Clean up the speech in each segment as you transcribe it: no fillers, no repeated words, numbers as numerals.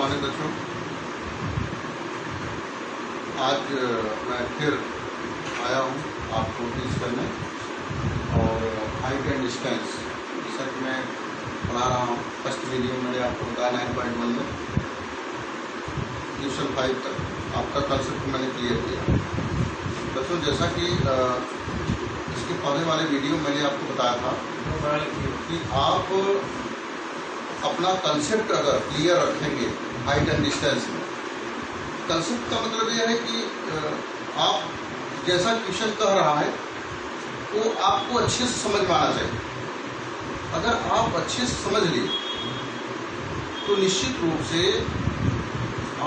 Morning बच्चों। आज मैं फिर आया हूँ आपको टीच करने और हाइट एंड डिस्टेंस जैसा कि मैं पढ़ा रहा हूँ। फर्स्ट वीडियो मैंने आपको बताया 9.1 में ट्यूशन 5 तक आपका कंसेप्ट मैंने क्लियर किया बच्चों। जैसा कि इसके पहले वाले वीडियो मैंने आपको बताया था कि आप अपना कंसेप्ट अगर क्लियर रखेंगे हाइट एंड डिस्टेंस में, कंसेप्ट का मतलब यह है कि आप जैसा क्वेश्चन कह रहा है वो आपको अच्छे से समझ में आना चाहिए। अगर आप अच्छे से समझ लिए तो निश्चित रूप से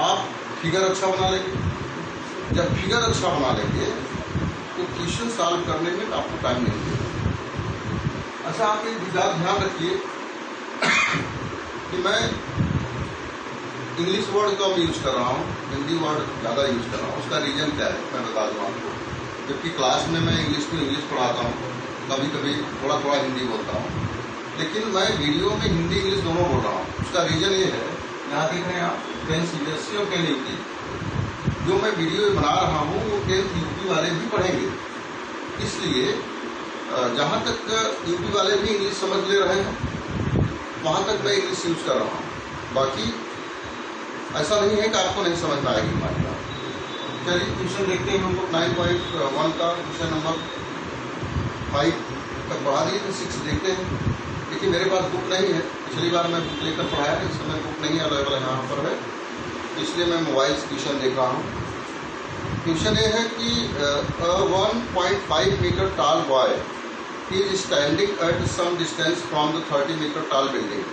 आप फिगर अच्छा बना लेंगे। जब फिगर अच्छा बना लेंगे तो क्वेश्चन सॉल्व करने में आपको टाइम नहीं लगेगा। अच्छा, आप एक ध्यान रखिए कि मैं इंग्लिश वर्ड कम यूज कर रहा हूँ, हिंदी वर्ड ज़्यादा यूज कर रहा हूँ। उसका रीज़न क्या है मैं बता दूँ आपको। जबकि क्लास में मैं इंग्लिश टू इंग्लिश पढ़ाता हूँ, कभी कभी थोड़ा थोड़ा हिंदी बोलता हूँ, लेकिन मैं वीडियो में हिंदी इंग्लिश दोनों बोल रहा हूँ। उसका रीज़न ये है, यहाँ देख रहे हैं आप 10th CBSE और 10 UP जो मैं वीडियो बना रहा हूँ वो 10th UP वाले भी पढ़ेंगे। इसलिए जहाँ तक UP वाले भी इंग्लिश समझ ले रहे हैं वहाँ तक मैं इंग्लिश यूज कर रहा हूँ। बाकी ऐसा नहीं है कि आपको नहीं समझ में आएगी हमारी बात। चलिए क्वेश्चन देखते हैं। हम लोग 9.1 का क्वेश्चन नंबर 5 तक पढ़ा दिए थे, 6 देखते हैं। देखिए मेरे पास बुक नहीं है, पिछली बार मैं बुक लेकर पढ़ाया, इस समय बुक नहीं अवेलेबल यहाँ पर है, इसलिए मैं मोबाइल से क्वेश्चन देख रहा हूँ। क्वेश्चन ये है कि 1.5 मीटर टाल boy is standing at some distance from the 30 meter tall building।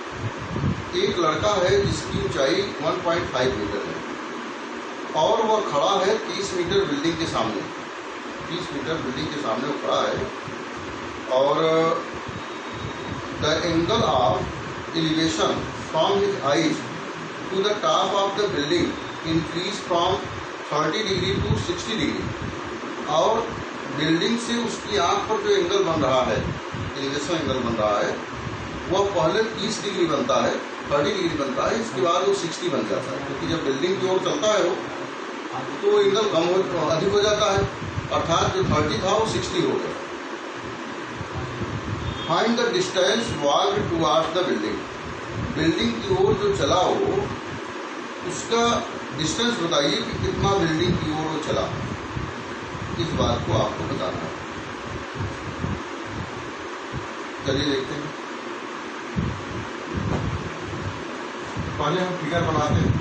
एक लड़का है जिसकी ऊंचाई 1.5 मीटर है और वह खड़ा है 30 मीटर बिल्डिंग के सामने। 30 मीटर बिल्डिंग के सामने वो खड़ा है और the angle of elevation from his eyes to the top of the building increase from 30 degree to 60 degree. और बिल्डिंग से उसकी आंख पर जो एंगल बन रहा है, एलिवेशन एंगल बन रहा है, वह पहले 30 डिग्री बनता है, 30 डिग्री बनता है, इसके बाद वो 60 बन जाता है। क्योंकि जब बिल्डिंग की ओर चलता है वो तो एंगल अधिक हो जाता है, अर्थात जो 30 था वो 60 हो गया। Find the distance valve towards the building. Building की ओर जो चला हो उसका डिस्टेंस बताइए कि कितना बिल्डिंग की ओर वो चला। इस बात को आपको बताना है। चलिए देखते हैं। पहले हम फिगर बनाते हैं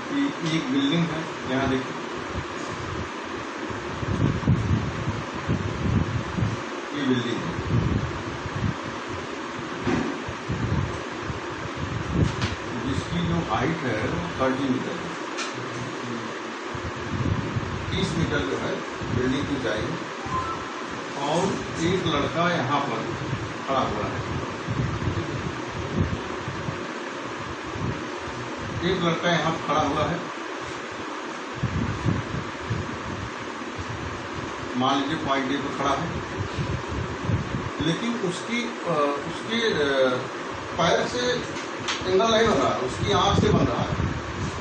कि एक बिल्डिंग है, यहाँ देखिए ये बिल्डिंग है, जिसकी जो हाइट है वो 30 मीटर है। 30 मीटर जो है बिल्डिंग की ऊंचाई और एक लड़का यहाँ पर खड़ा हुआ है। एक लड़का यहाँ खड़ा हुआ है, मान लीजिए पॉइंट ए पर खड़ा है, लेकिन उसके पैर से एंगल नहीं बन रहा है, उसकी आंख से बन रहा है।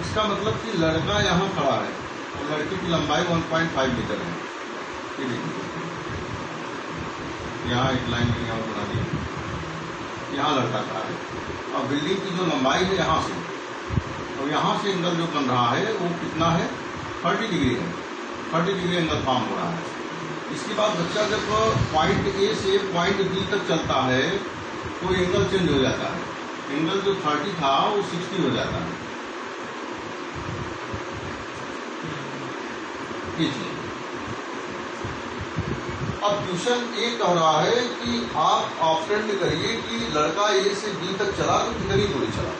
इसका मतलब कि लड़का यहाँ खड़ा है और लड़की की लंबाई 1.5 मीटर है। ये देखिए यहाँ एक लाइन मैंने और बना दी, यहाँ लड़का खड़ा है और बिल्डिंग की जो लंबाई है यहाँ से, और यहाँ से एंगल जो बन रहा है वो कितना है, 30 डिग्री है। 30 डिग्री एंगल फॉर्म हो रहा है। इसके बाद बच्चा जब पॉइंट ए से पॉइंट बी तक चलता है तो एंगल चेंज हो जाता है। एंगल जो 30 था वो 60 हो जाता है। अब क्वेश्चन ए कह रहा है कि आप ऑप्शन करिए कि लड़का ए से बी तक चला तो कितनी दूरी चला,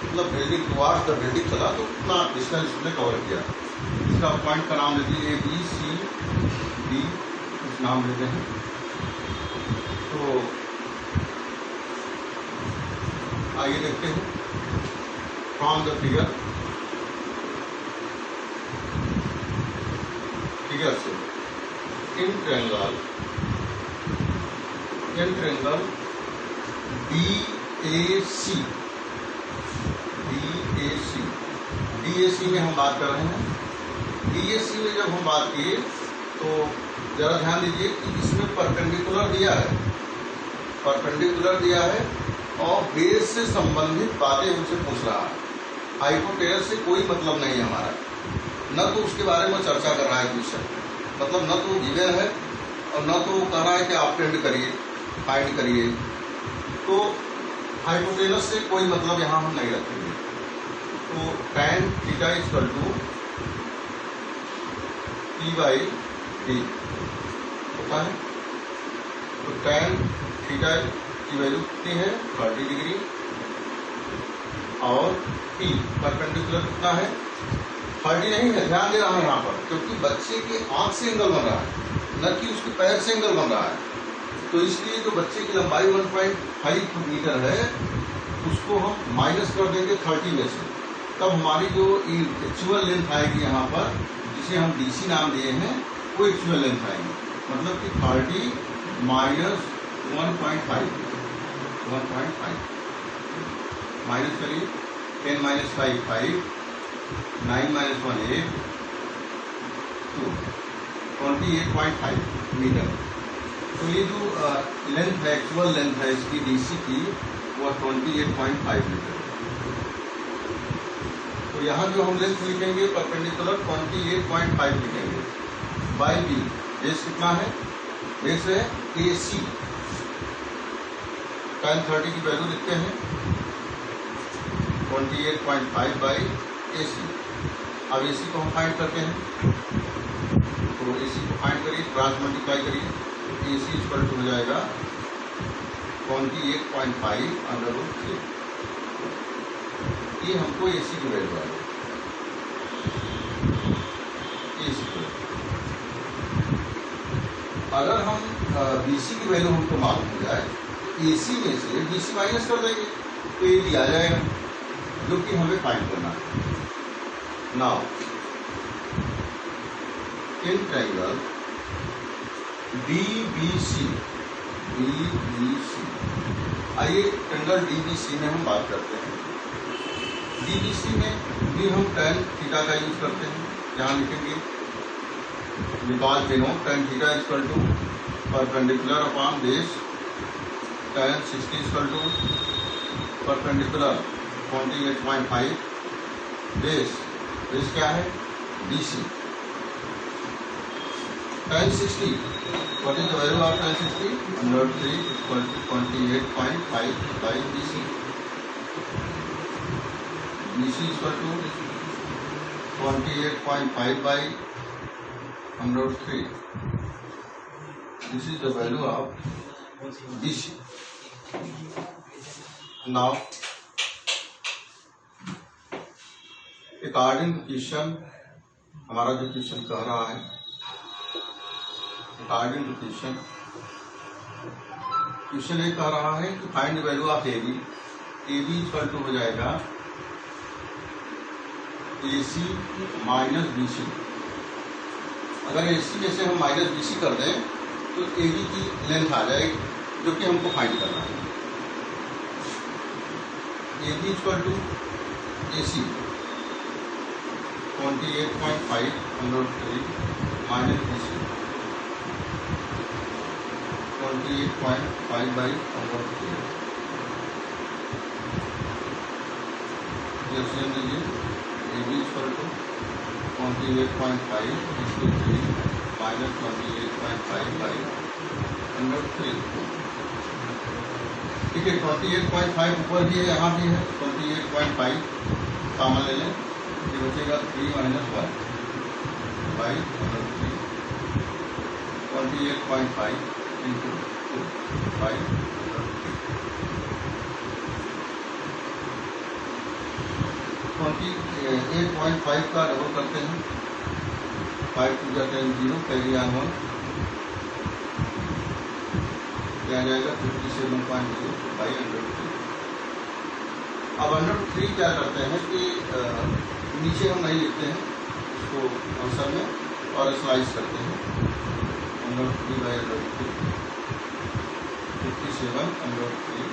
मतलब बिल्डिंग टुवर्ड्स द बिल्डिंग चला तो कितना डिस्टेंस उसने कवर किया। इसका पॉइंट का नाम लेते हैं ABCD, कुछ नाम लेते हैं। तो आइए देखते हैं फ्रॉम द फिगर से in triangle BAC DAC, DAC में हम बात कर रहे हैं। DAC में जब हम बात किए तो जरा ध्यान दीजिए कि इसमें परपेंडिकुलर दिया है, परपेंडिकुलर दिया है और बेस से संबंधित बातें हमसे पूछ रहा है। हाइपोटेनस से कोई मतलब नहीं है हमारा, न तो उसके बारे में चर्चा कर रहा है क्वेश्चन, मतलब न तो गिवन है और न तो कह रहा है कि आप फाइंड करिए, फाइंड करिए। तो हाइपोटेनस से कोई मतलब यहाँ हम नहीं रखेंगे। तो tan theta equal to P/D होता है। तो tan थीटा की वैल्यू कितनी है, 30 डिग्री, और P परपेंडिकुलर कितना है, 30 नहीं है, ध्यान दे रहा है यहाँ पर, क्योंकि बच्चे के आंख से एंगल बन रहा है, न कि उसके पैर से एंगल बन रहा है। तो इसलिए जो बच्चे की लंबाई 1.5 मीटर है उसको हम माइनस कर देंगे 30 में से, तब हमारी जो एक्चुअल लेंथ आएगी यहाँ पर, जिसे हम DC नाम दिए हैं, वो एक्चुअल लेंथ आएगी। मतलब कि 30 माइनस 1.5 माइनस करिए, 10 माइनस 5 5, 9 माइनस 1 8, 2, 28.5 मीटर। तो ये जो लेंथ है, एक्चुअल लेंथ है इसकी DC की, वो 28.5 मीटर। तो यहाँ जो हम लेंथ लिखेंगे परपेंडिकुलर 28.5 लिखेंगे, बाई B। बेस कितना है, बेस है AC, tan 30 की वैल्यू लिखते हैं 28.5 बाई AC। अब AC को हम फाइंड करते हैं, तो AC को फाइंड करिए, क्रॉस मल्टीप्लाई करिए, AC इक्वल टू हो जाएगा 28.5 √3। ये हमको AC की वैल्यू आएगी, AC की। अगर हम BC की वैल्यू हमको मालूम हो जाए, AC में से BC माइनस कर देंगे तो AD आ जाएगा, जो कि हमें फाइंड करना है। नाउ इन ट्रायंगल DBC, आइए ट्रायंगल DBC में हम बात करते हैं। DBC में भी हम tan थीटा का यूज करते हैं। यहाँ लिखेंगे because we know tan theta equal to perpendicular upon base, tan 60 equal to perpendicular 28.5 base, base क्या है BC। tan 60, what is the value of tan 60? √3 equal to 28.5 by BC. BC equal to 28.5 by √3. This is the value of BC. Now, according to question, हमारा जो question कह रहा है, according to question ये कह रहा है कि find value of AB equal to हो जाएगा AC माइनस BC। अगर AC में से हम माइनस BC कर दें तो AB की लेंथ आ जाएगी, जो कि हमको फाइंड करना है। AB equal to AC 28.5 √3 minus BC 28.5 by √3। LCM लीजिए, AB equal to 28.5 into 3 minus 28.5 by √3। ठीक है, 28.5 ऊपर भी है, यहाँ भी है 28.5, कॉमन ले लें, ये बचेगा 3 minus 1 by √3। 28.5 into 2 by 28.5 का डबल करते हैं, 5 टू जाते हैं 0, कैरी ऑन 1, क्या जाएगा 57.0 by √3। अब √3 क्या करते हैं कि नीचे हम नहीं लिखते हैं इसको आंसर में और स्लाइस करते हैं, √3 by √3 57 √3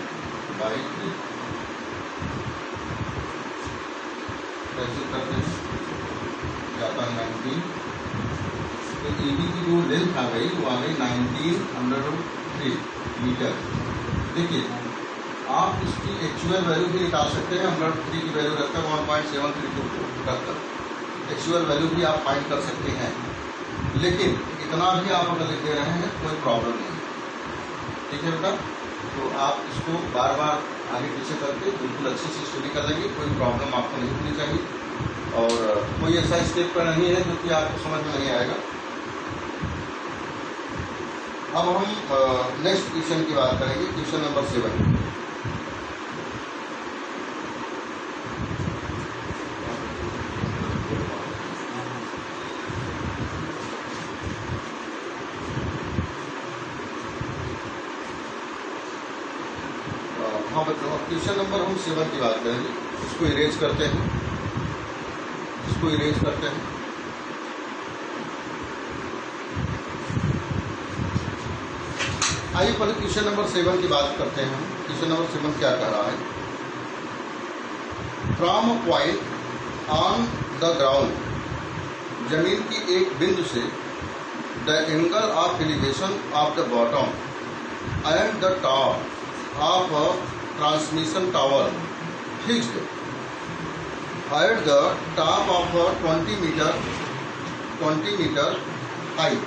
by 3। कैसे करते हैं, जाता है 19, तो EB की जो लेंथ आ गई वो आ गई 1903 मीटर। देखिए आप इसकी एक्चुअल वैल्यू भी निकाल सकते हैं, 103 की वैल्यू रखकर 1.732 रखकर एक्चुअल वैल्यू भी आप फाइंड कर सकते हैं, लेकिन इतना भी आप अगर लिख दे रहे हैं कोई प्रॉब्लम नहीं, ठीक है बेटा। तो आप इसको बार बार आगे पीछे करके बिल्कुल अच्छे से स्टडी कर लेंगे, कोई प्रॉब्लम आपको नहीं होनी चाहिए और कोई ऐसा स्टेप पर नहीं है जो कि आपको समझ में नहीं आएगा। अब हम नेक्स्ट क्वेश्चन की बात करेंगे, क्वेश्चन नंबर 7। हाँ बच्चों, अब क्वेश्चन नंबर हम 7 की बात करेंगे। इसको इरेज करते हैं, इसको इरेज करते हैं। आइए पहले क्वेश्चन नंबर 7 की बात करते हैं। क्वेश्चन नंबर 7 क्या कह रहा है, from a point on the ground, जमीन की एक बिंदु से the angle of elevation of the bottom and the top of a transmission tower fixed at the top of a 20 metre height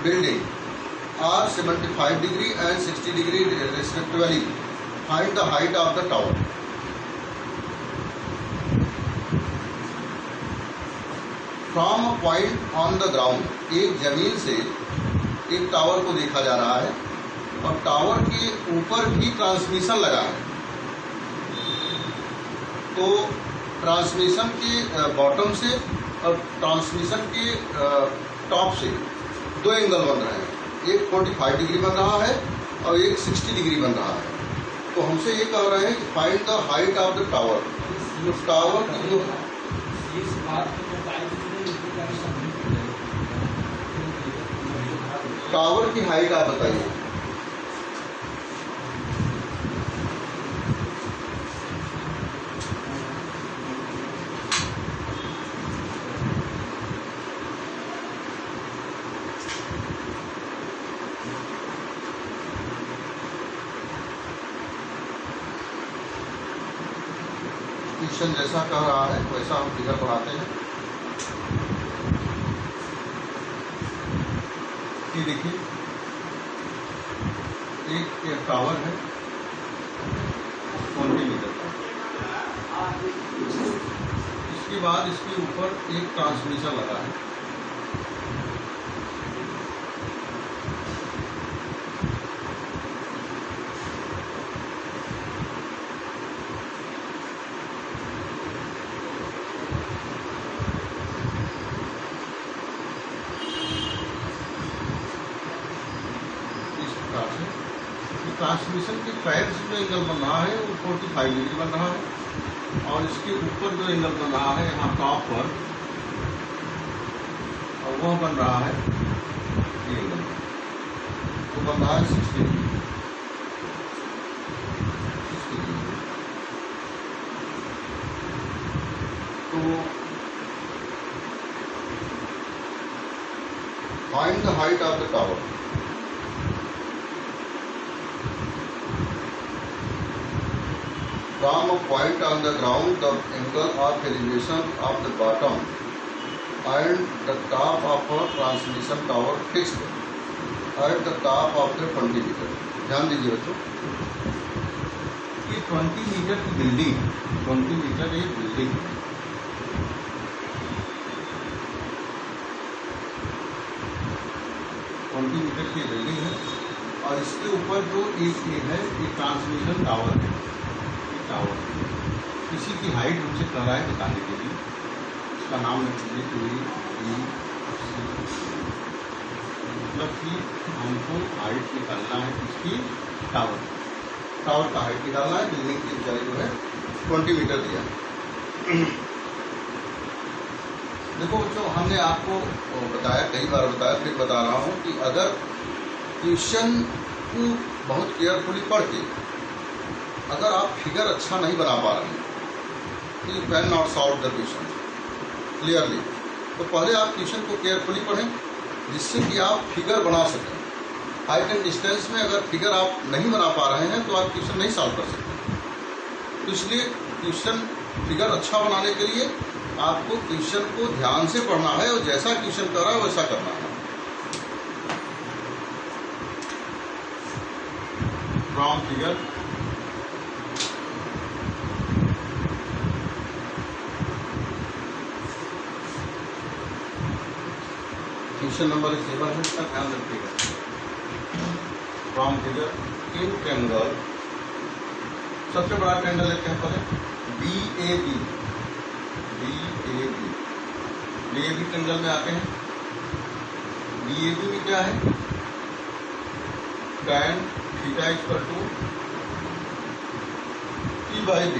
building are 75 degree and 60 degree respectively. Find the height of the tower. From a point on the ground, एक जमीन से एक tower को देखा जा रहा है और टावर के ऊपर भी ट्रांसमिशन लगा है। तो ट्रांसमिशन के बॉटम से और ट्रांसमिशन के टॉप से दो एंगल बन रहे हैं, एक 45 डिग्री बन रहा है और एक 60 डिग्री बन रहा है। तो हमसे ये कह रहे हैं कि find the height of the tower. जो टावर की जो टावर की हाइट आप बताइए। क्वेश्चन जैसा कह रहा है वैसा हम फिगर बनाते हैं। ये देखिए एक टावर है 20 मीटर का, इसके बाद इसके ऊपर एक ट्रांसमिशन लगा है। ट्रांसमिशन के पैर से जो एंगल बन रहा है वो 45 डिग्री बन रहा है और इसके ऊपर जो एंगल बन रहा है यहाँ टॉप पर, और वह बन रहा है ये एंगल, वो बन रहा है 60 डिग्री। तो find the height of the tower. From a point on the ground, the angle of elevation of the bottom and the top of a transmission tower fixed at the top of the 20 metre. ध्यान दीजिए बच्चों, ये 20 metre की building, 20 metre एक building है। Metre की building है और इसके ऊपर जो एक है ये ट्रांसमिशन टावर है। टावर इसी की हाइट हमसे कह रहा है बताने के लिए, इसका नाम रख दीजिए मतलब कि हमको हाइट निकालना है इसकी, टावर का हाइट निकालना है। बिल्डिंग की ऊंचाई जो है 20 मीटर दिया। देखो बच्चों, हमने आपको बताया, कई बार बताया, फिर बता रहा हूँ कि अगर क्वेश्चन को बहुत केयरफुली पढ़ के अगर आप फिगर अच्छा नहीं बना पा रहे हैं you can not solve the question clearly. तो पहले आप क्वेश्चन को केयरफुली पढ़ें जिससे कि आप फिगर बना सकें। हाइट एंड डिस्टेंस में अगर फिगर आप नहीं बना पा रहे हैं तो आप क्वेश्चन नहीं सॉल्व कर सकते। तो इसलिए क्वेश्चन फिगर अच्छा बनाने के लिए आपको क्वेश्चन को ध्यान से पढ़ना है और जैसा क्वेश्चन कर रहा है वैसा करना है। फ्रॉम फिगर क्वेश्चन नंबर 7 है, इसका ध्यान रखिएगा। फ्रॉम फिगर इन ट्रायंगल, सबसे बड़ा ट्रायंगल लेते हैं पहले BAB। BAB ट्रायंगल में आते हैं। BAB में क्या है, tan theta equal to P/B।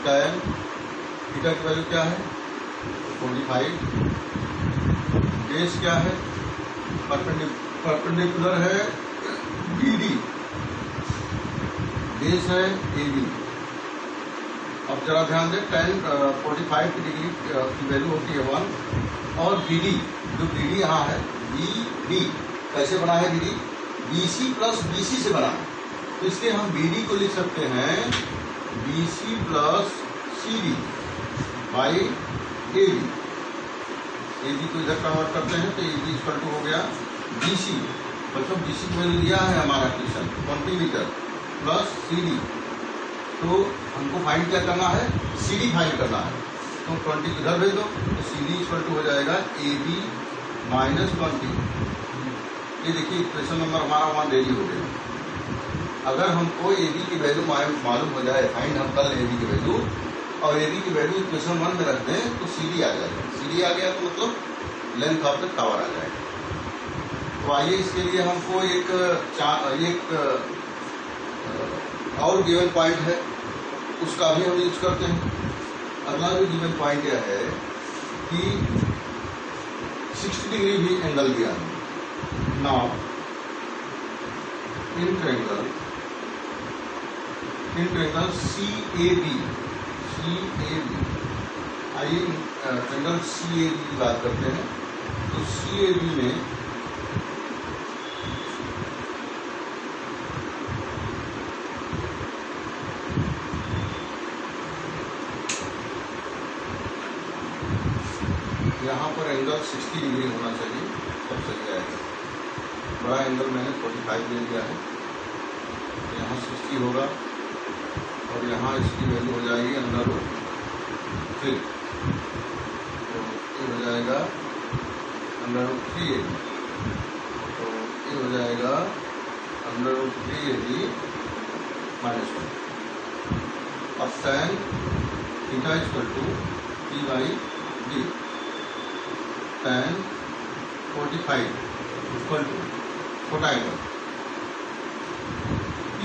tan theta की वैल्यू क्या है 45। बेस क्या है, परपेंडिकुलर है BD, बेस है AB। अब जरा ध्यान दें, tan 45 डिग्री की वैल्यू होती है 1 और BD, जो BD यहाँ है BD कैसे बना है, BD BC प्लस BC से बना है। तो इसलिए हम BD को लिख सकते हैं BC plus CD by AB। AB को इधर कन्वर्ट करते हैं तो AB इक्वल टू हो गया BC। बच्चों BC को वैल्यू दिया है हमारा क्वेश्चन 20 मीटर प्लस CD। तो हमको फाइंड क्या करना है, CD फाइंड करना है। तो 20 इधर भेज दो तो CD इक्वल टू हो जाएगा AB माइनस 20। ये देखिए इक्वेशन नंबर हमारा 1 रेडी हो गया। अगर हमको AB की वैल्यू मालूम हो जाए, फाइंड हम कर AB की वैल्यू और AB की वैल्यू इक्वेशन 1 में रख दें तो CD आ जाएगा। CD आ गया तो मतलब लेंथ ऑफ द टावर आ जाएगा। तो आइए इसके लिए हमको एक और गिवन पॉइंट है उसका भी हम यूज करते हैं। अगला जो गिवन पॉइंट यह है कि 60 डिग्री भी एंगल दिया है। नाउ इन ट्रायंगल CAB, आइए ट्रायंगल CAB की बात करते हैं। तो CAB में यहाँ पर एंगल 60 डिग्री होना चाहिए, तब सही आएगा। बड़ा एंगल मैंने 45 ले लिया है, यहाँ 60 होगा और यहाँ इसकी वैल्यू हो जाएगी √3। तो ये हो जाएगा √3AB। तो ये हो जाएगा √3AB माइनस 1। अब tan theta equal to P/D। tan 45 equal to छोटा angle P,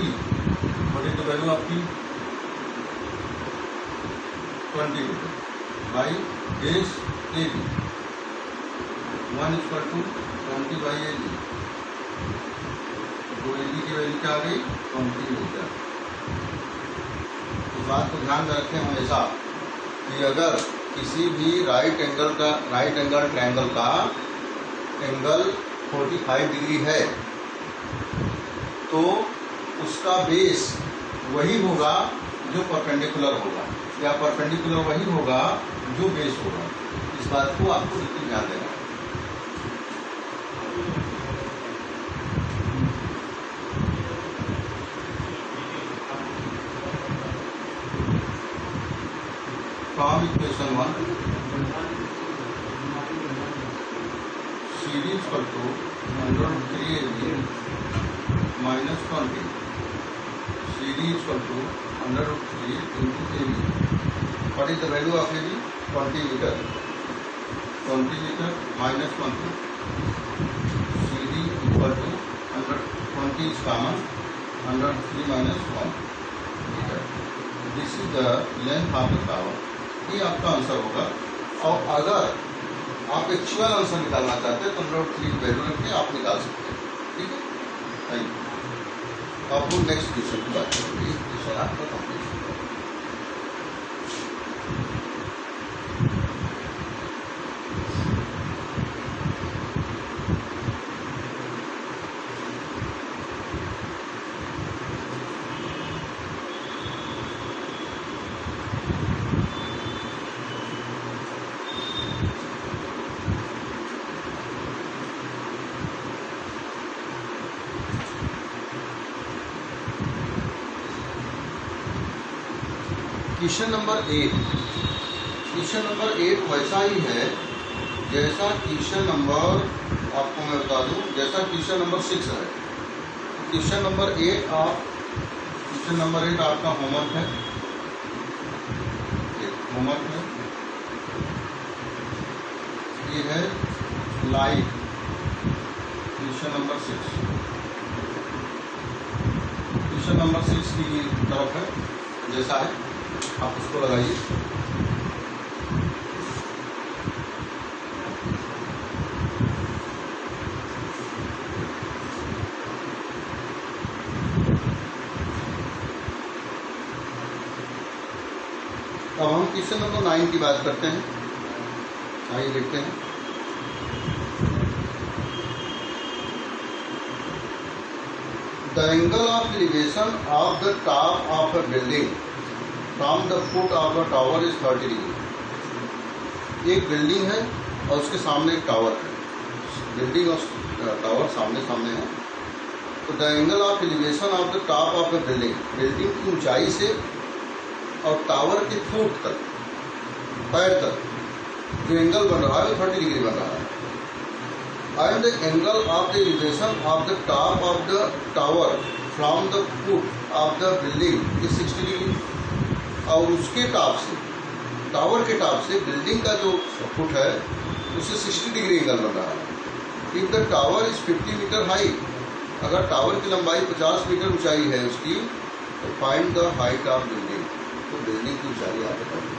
what is the value of P, 20 metre by base AB, 1 equal to 20 by AB। तो AB की वैल्यू क्या आ गई 20 मीटर। इस बात को ध्यान में रखें हमेशा कि अगर किसी भी राइट एंगल ट्रायंगल का एंगल 45 डिग्री है तो उसका बेस वही होगा जो परपेंडिकुलर होगा, या परपेंडिकुलर वही होगा जो बेस होगा। इस बात को आपको बिल्कुल ध्यान देना है। From equation 1 CD equal to √3AB minus 20। CD equal to √3 into AB। What is the value of AB? 20 metre. 20 metre minus 20। CD equal to 20 is common, 103 minus 1 metre. This is the length of the tower. ये आपका answer होगा। और अगर आप actual answer निकालना चाहते हैं तो √3 वैल्यू रख के आप निकाल सकते हैं। ठीक है, थैंक यू। अब नेक्स्ट क्वेश्चन की बात करेंगे। क्वेश्चन आपका complete. Question number 8, question number 8 वैसा ही है जैसा क्वेश्चन नंबर, आपको मैं बता दूं, जैसा क्वेश्चन नंबर 6 है। क्वेश्चन नंबर 8 आपका होमवर्क है, ये है light, question number 6, question number 6 की तरफ है, जैसा है आप उसको लगाइए। अब हम क्वेश्चन नंबर 9 की बात करते हैं, आइए देखते हैं। The angle of elevation of the top of a building from the foot of the tower is 30 degree. एक बिल्डिंग है और उसके सामने एक टावर है, बिल्डिंग और टावर सामने सामने है। तो the angle of elevation of the top of the building, building की ऊंचाई से और टावर के फुट तक, पैर तक जो एंगल बन रहा है वो 30 डिग्री बन रहा है। And the angle of the elevation of the top of the tower from the foot of the building is 60 degree. और उसके टॉप से, टावर के टॉप से बिल्डिंग का जो फुट है उससे 60 डिग्री एंगल बन रहा है। If the tower is 50 metre high, अगर टावर की लंबाई 50 मीटर ऊंचाई है उसकी, तो find the height of building, तो बिल्डिंग की ऊंचाई आप बताइए।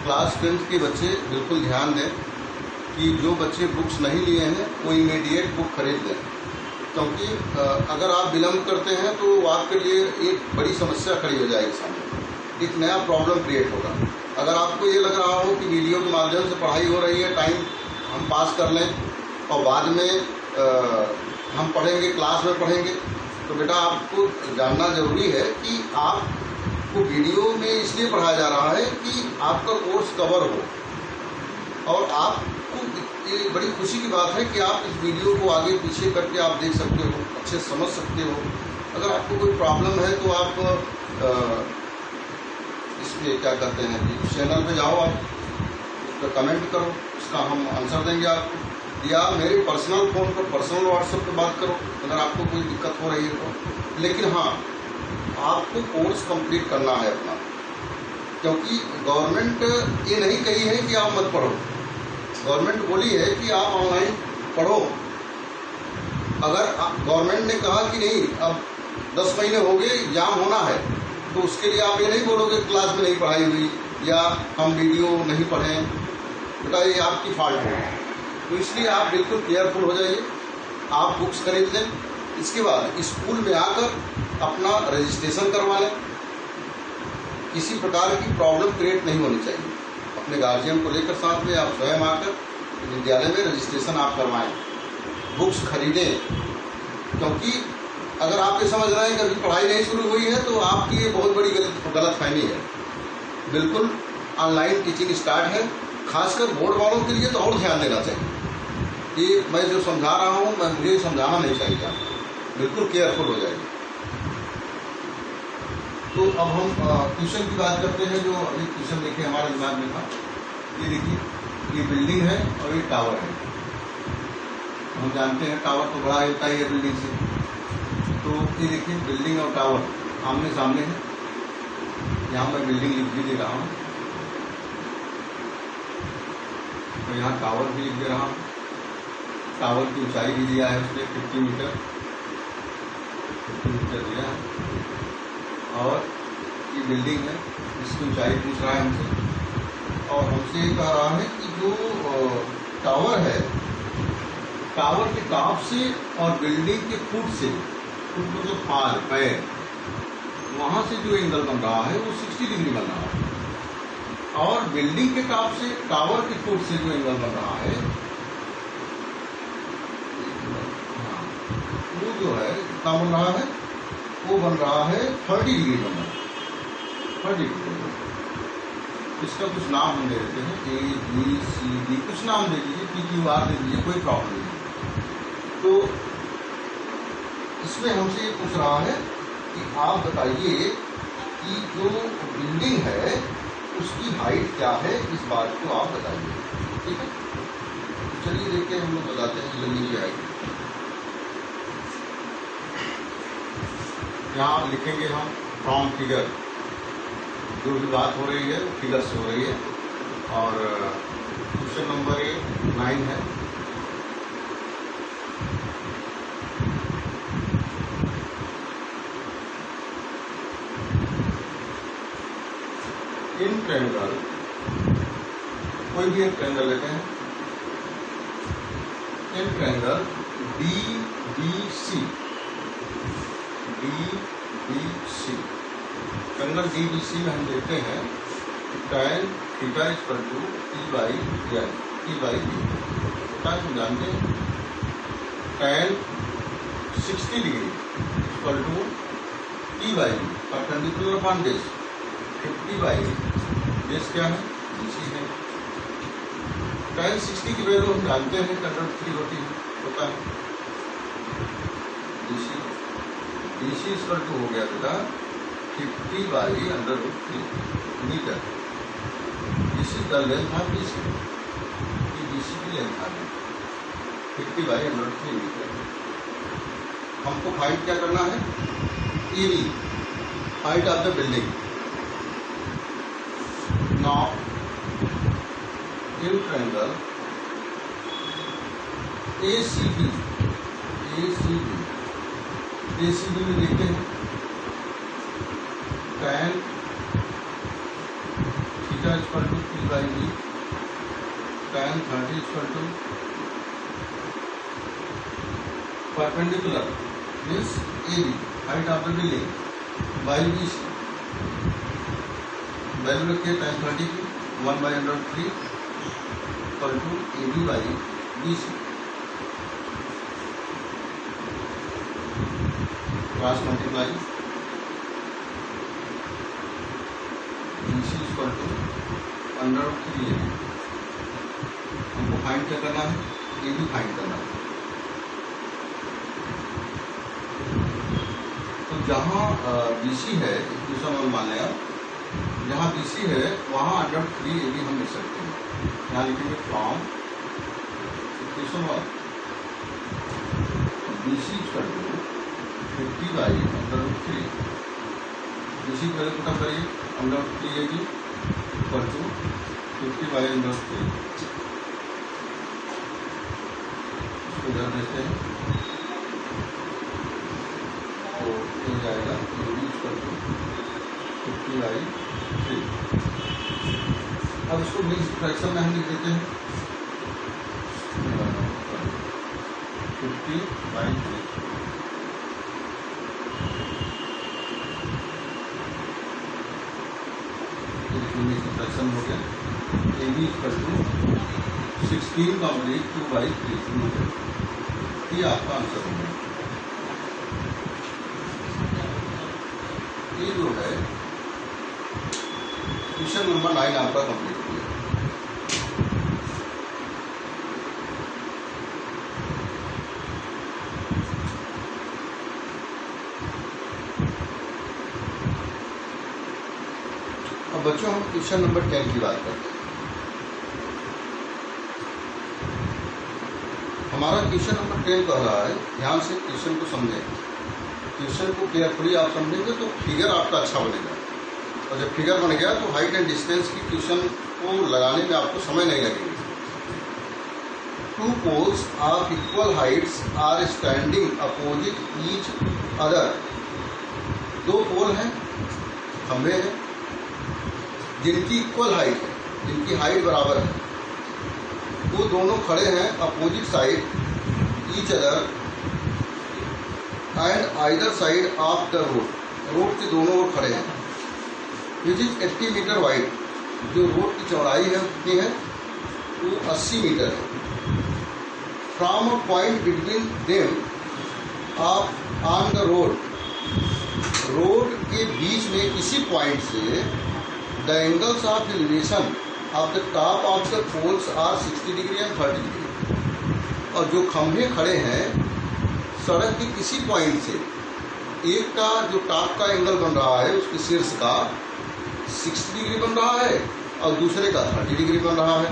क्लास 10th के बच्चे बिल्कुल ध्यान दें कि जो बच्चे बुक्स नहीं लिए हैं वो इमीडिएट बुक खरीद लें, क्योंकि अगर आप विलम्ब करते हैं तो आपके लिए एक बड़ी समस्या खड़ी हो जाएगी, सामने एक नया प्रॉब्लम क्रिएट होगा। अगर आपको ये लग रहा हो कि वीडियो के माध्यम से पढ़ाई हो रही है, टाइम हम पास कर लें और बाद में हम पढ़ेंगे, क्लास में पढ़ेंगे, तो बेटा आपको जानना जरूरी है कि आपको वीडियो में इसलिए पढ़ाया जा रहा है कि आपका कोर्स कवर हो। और आपको ये बड़ी खुशी की बात है कि आप इस वीडियो को आगे पीछे करके आप देख सकते हो, अच्छे समझ सकते हो। अगर आपको कोई प्रॉब्लम है तो आप इसमें क्या कहते हैं कि चैनल पे जाओ, आप उस पर कमेंट करो, उसका हम आंसर देंगे आपको, या मेरे पर्सनल फ़ोन पर, पर्सनल व्हाट्सएप पर बात करो अगर आपको कोई दिक्कत हो रही है तो। लेकिन हाँ, आपको कोर्स कंप्लीट करना है अपना, क्योंकि गवर्नमेंट ये नहीं कही है कि आप मत पढ़ो, गवर्नमेंट बोली है कि आप ऑनलाइन पढ़ो। अगर गवर्नमेंट ने कहा कि नहीं अब 10 महीने हो गए, एग्जाम होना है, तो उसके लिए आप ये नहीं बोलोगे क्लास में नहीं पढ़ाई हुई या हम वीडियो नहीं पढ़ें, बेटा ये आपकी फॉल्ट है। तो इसलिए आप बिल्कुल केयरफुल हो जाइए, आप बुक्स खरीद लें, इसके बाद स्कूल में आकर अपना रजिस्ट्रेशन करवा लें। किसी प्रकार की प्रॉब्लम क्रिएट नहीं होनी चाहिए। अपने गार्जियन को लेकर साथ में आप स्वयं आकर विद्यालय में रजिस्ट्रेशन आप करवाएं, बुक्स खरीदें, क्योंकि अगर आप ये समझ रहे हैं कि अभी पढ़ाई नहीं शुरू हुई है तो आपकी ये बहुत बड़ी गलतफहमी है। बिल्कुल ऑनलाइन टीचिंग स्टार्ट है, खासकर बोर्ड वालों के लिए तो और ध्यान देना चाहिए। ये मैं जो समझा रहा हूँ मैं मुझे समझाना नहीं चाहिए, बिल्कुल केयरफुल हो जाएगी। तो अब हम ट्यूशन की बात करते हैं। जो अभी ट्यूशन देखिए हमारे दिमाग में था, ये देखिए ये बिल्डिंग है और ये टावर है। हम जानते हैं टावर तो बड़ा होता है बिल्डिंग से, तो ये देखिए बिल्डिंग और टावर आमने सामने है। यहाँ मैं बिल्डिंग लिख भी दे रहा हूँ, तो यहाँ टावर भी लिख दे रहा हूँ। टावर की ऊंचाई भी दिया है उसने 50 मीटर दिया है, और ये बिल्डिंग है इसकी ऊंचाई पूछ रहा है हमसे, और हमसे ये कह रहा है कि जो टावर है, टावर के टॉप से और बिल्डिंग के फुट से, फुट मतलब पार पैर, वहां से जो एंगल बन रहा है वो 60 डिग्री बन रहा है, और बिल्डिंग के टॉप से टावर के फुट से जो एंगल बन रहा है वो जो है कितना बन रहा है, वो बन रहा है 30 डिग्री बन रहा है, 30 डिग्री। इसका कुछ नाम हम दे देते हैं, ABCD, कुछ नाम दे दीजिए, PQR दे दीजिए, कोई प्रॉब्लम नहीं। तो इसमें हमसे ये पूछ रहा है कि आप बताइए कि जो बिल्डिंग है उसकी हाइट क्या है, इस बात को आप बताइए। ठीक है, चलिए देखते हैं, हम लोग बताते हैं बिल्डिंग की हाइट। यहाँ लिखेंगे हम फ्रॉम फिगर, जो भी बात हो रही है वो फिगर से हो रही है। और क्वेश्चन नंबर 9 है। इन ट्रायंगल, कोई भी एक ट्रायंगल लेते हैं, in triangle DBC, triangle DBC में हम देखते हैं tan theta equal to T/B। हम जानते हैं tan 60 degree equal to T/B, perpendicular upon base. 50/, base क्या है, BC है। tan 60 की वैल्यू हम जानते हैं √3 होता है BC इक्वल टू हो गया बेटा 50/√3 metre. This is the length of BC, BC की लेंथ आ गई 50/√3 मीटर। हमको फाइंड क्या करना है, EB, height of the building. Now in triangle ACB में देखते हैं tan theta equal to T/B, tan 30 equal to perpendicular means AB, height of the building by BC। Value रखिए tan 30 की 1/√3 equal to AB/BC। Cross multiply, BC equal to √3 AB। हमको find क्या करना है, AB find करना है। तो जहाँ BC है, इक्वेशन 1 मान लिया, जहाँ BC है वहाँ √3 AB हम लिख सकते हैं। यहाँ लिखेंगे from equation 1 BC equal to 50/√3, BC को पुट अप करिए, √3 AB इक्वल टू 50/√3। इसको इधर देते हैं तो मिल जाएगा AB इक्वल टू 50/3। अब इसको मिक्स फ्रैक्शन में हम लिख देते हैं 50/3। फ्रैक्शन हो गया, AB equal to 16 complete 2/3 metre. ये आपका आंसर होगा। ये जो है क्वेश्चन नंबर 9 आपका कंप्लीट हो गया। अब बच्चों हम क्वेश्चन नंबर 10 की बात करते हैं। हमारा क्वेश्चन नंबर 10 कह रहा है, ध्यान से क्वेश्चन को समझें। क्वेश्चन को केयरफुली आप समझेंगे तो फिगर आपका अच्छा बनेगा, और जब फिगर बन गया तो हाइट एंड डिस्टेंस की क्वेश्चन को लगाने में आपको समय नहीं लगेगा। 2 poles of equal heights are standing opposite each other। 2 पोल हैं, खंभे हैं, जिनकी इक्वल हाइट है, जिनकी हाइट बराबर है, वो दोनों खड़े हैं opposite side each other and either side of the road. Road के दोनों ओर खड़े हैं। Which is 80 meter wide. जो रोड की चौड़ाई है कितनी है, वो 80 मीटर है। From a point between them on the road. Road के बीच में किसी पॉइंट से the angles of elevation of the top of the poles are 60 degree and 30 degree. और जो खंभे खड़े हैं सड़क के किसी पॉइंट से, एक का जो टॉप का एंगल बन रहा है उसके शीर्ष का 60 डिग्री बन रहा है और दूसरे का 30 डिग्री बन रहा है।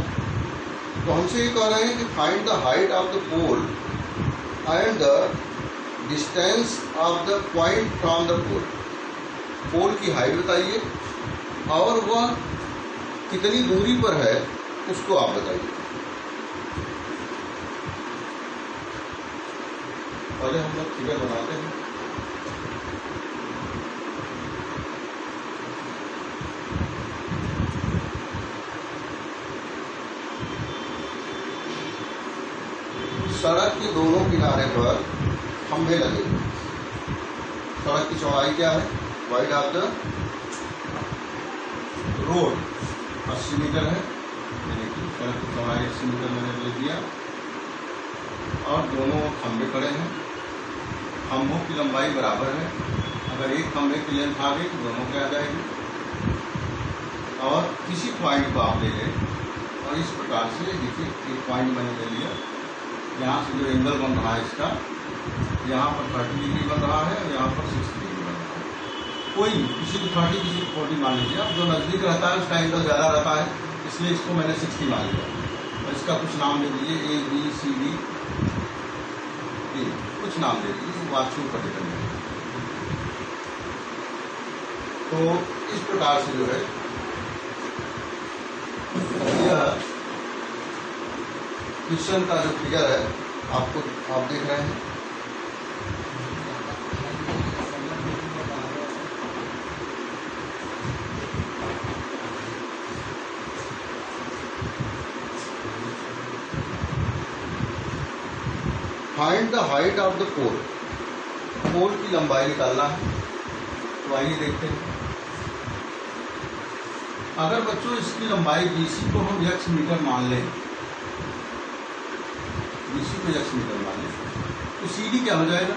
तो हमसे ये कह रहे हैं कि find the height of the pole and the distance of the point from the pole. Pole की हाइट बताइए और वह कितनी दूरी पर है उसको आप बताइए। पहले हम लोग फिगर बनाते हैं। सड़क के दोनों किनारे पर खंभे लगे। सड़क की चौड़ाई क्या है? Wide of the road 80 metre है, यानी कि सड़क की चौड़ाई 80 मीटर मैंने ले दिया। और दोनों खंभे खड़े हैं, खंभों की लंबाई बराबर है। अगर एक खंभे की लेंथ आ गई तो दोनों की आ जाएगी। और किसी पॉइंट को आप ले लें और इस प्रकार से देखिए, एक पॉइंट मैंने ले लिया, यहाँ से जो एंगल बन रहा है इसका, यहाँ पर 30 डिग्री बन रहा है और यहाँ पर 60 डिग्री बन रहा है। कोई किसी को 30 किसी को 40 मान लीजिए। अब जो नज़दीक रहता है उसका एंगल ज़्यादा रहता है, इसलिए इसको मैंने 60 मान लिया। और इसका कुछ नाम दे दीजिए, A B C D E, कुछ नाम दे दीजिए, वो आपके ऊपर डिपेंड है। तो इस प्रकार से जो है यह क्वेश्चन का जो फिगर है आप देख रहे हैं। Find the height of the pole. Pole की लंबाई निकालना है। तो आइए देखते हैं। अगर बच्चों इसकी लंबाई BC को हम x मीटर मान लें, BC को x मीटर मान लें, तो CD क्या हो जाएगा?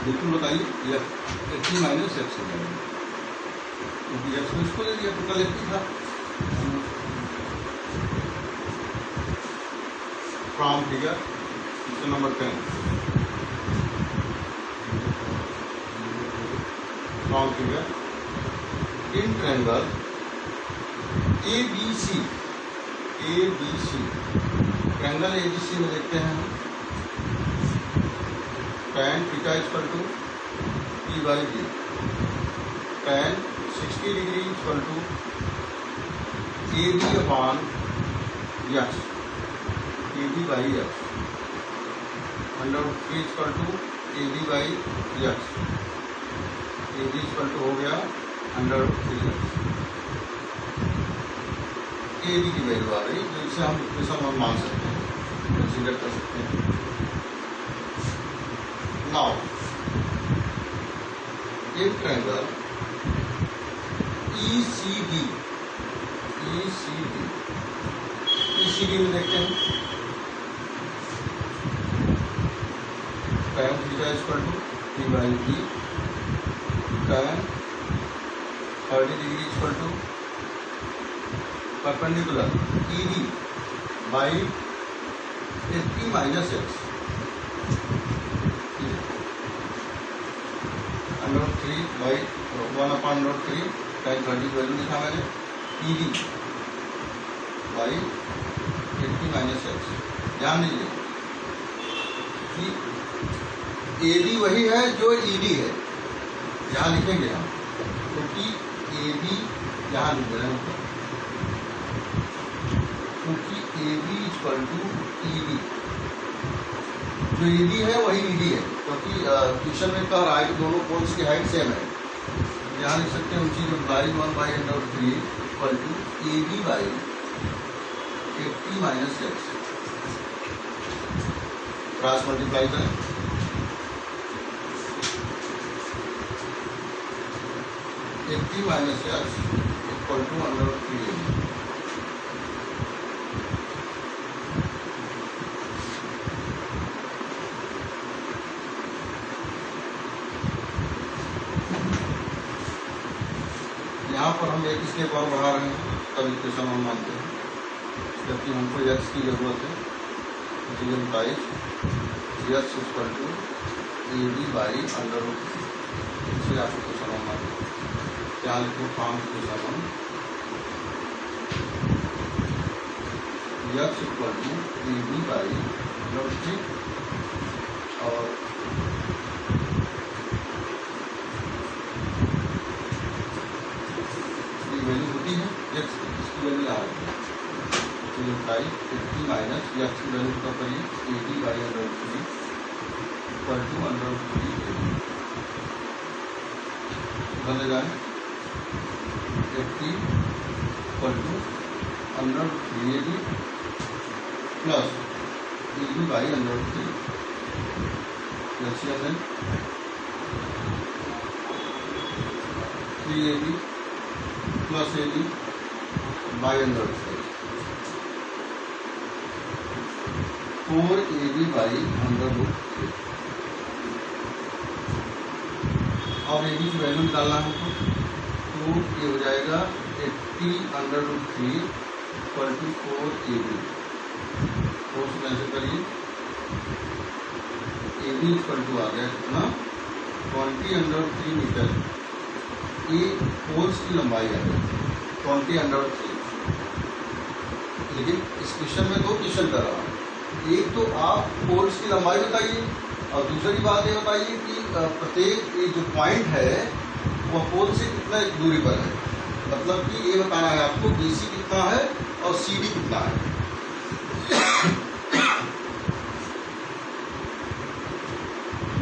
बिल्कुल बताइए, 80 माइनस x हो जाएगा, क्योंकि x को इसको ले लिया तो कल 80 था। From figure number 10, from figure in triangle ABC, triangle ABC में देखते हैं हम tan theta equal to P by B, tan 60 degree equal to AB upon X, AB by X, √3 equal to AB by X, AB equal to हो गया √3x। AB की value आ गई, तो इसे हम इक्वेशन मान सकते हैं, कंसीडर कर सकते हैं। नाउ इन ट्रायंगल ECD में देखते हैं tan theta equal to P by B, tan 30 degree equal to perpendicular ED by 80 minus x, √3 by 1/√3, tan 30 value लिखा मैंने, ED बाई 80 माइनस x। ध्यान दीजिए कि AD वही है जो ED है, यहाँ लिखेंगे हम, क्योंकि AB यहाँ लिख रहे हैं, क्योंकि AB इक्वल टू ED, जो ED है वही ED है, क्योंकि क्वेश्चन में कह रहा है कि दोनों पोल्स की हाइट सेम है। यहाँ लिख सकते हैं ऊंची लंबाई 1/√3 equal to AB by 80 minus x। Cross multiply करें, $80 minus x equal to √3AB। यहाँ पर हम एक स्टेप और बढ़ा रहे हैं तब इक्वेशन हम मानते हैं, जबकि हमको x की जरूरत है। Reason price x equal to A B by under root, इसे आप इक्वेशन हम मानते हैं। क्या लिखो फॉर्म इक्वेशन हम x equal to A B by under root, और वैल्यू होती है x की, इसकी वैल्यू आ रही है तो ये प्राइस 50 माइनस x की वैल्यू का करिए A B by under root 3 equal to under root 3 A B बदल जाए 80 equal to under root 3 A B plus A B by under root 3 एलसीएम 3 A B plus A B by under root 4 A B by under root 3, और ए B की value निकालना है तो ये हो जाएगा 80 under root 3 equal to 4 A B, 4 से कैंसिल करिए, ए बी इक्वल टू आ गया कितना 20 अंडर रूट 3 मीटर, ये पोल्स की लंबाई आ गई 20 अंडर रूट 3। लेकिन इस क्वेश्चन में दो क्वेश्चन कर रहा हूँ, एक तो आप पोल्स की लंबाई बताइए और दूसरी बात ये बताइए कि प्रत्येक ये जो पॉइंट है वह पोल से कितना दूरी पर है, मतलब कि ये बताना है आपको BC कितना है और CD कितना है।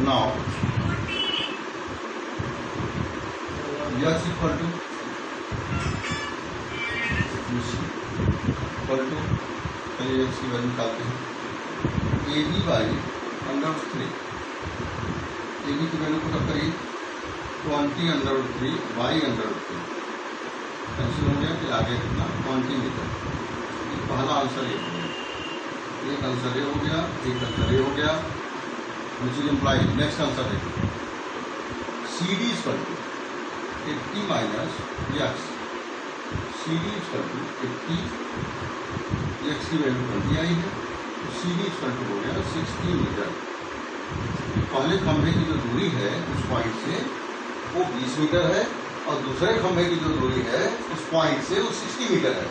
Now x equal to BC equal to, चलिए x की वैल्यू निकालते हैं, A B by under root 3, A B की वैल्यू को कब करिए 20 under root 3 by under root 3, cancel हो गया, फिर आगे कितना 20 मीटर। पहला आंसर ये हो गया, एक आंसर ये हो गया, एक आंसर ये हो गया, which is imply. Next answer देखिए, C D equal to 80 minus x, C D equal to 80, x की वैल्यू 20 आई है तो सी डी इक्वल टू हो गया 60 मीटर। पहले खंभे की जो दूरी है उस पॉइंट से वो 20 मीटर है और दूसरे खंभे की जो दूरी है उस पॉइंट से वो 60 मीटर है,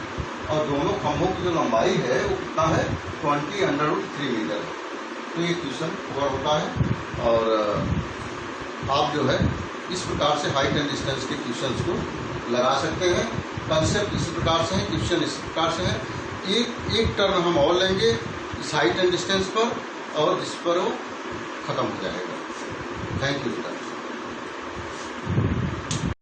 और दोनों खंभों की जो लंबाई है वो कितना है 20 अंडर रूट 3 मीटर है। तो ये क्वेश्चन कवर होता है, और आप जो है इस प्रकार से हाइट एंड डिस्टेंस के क्वेश्चंस को लगा सकते हैं। कंसेप्ट इसी प्रकार से है, क्वेश्चन इस प्रकार से है। एक टर्म हम और लेंगे इस हाइट एंड डिस्टेंस पर और इस पर वो खत्म हो जाएगा। Thank you.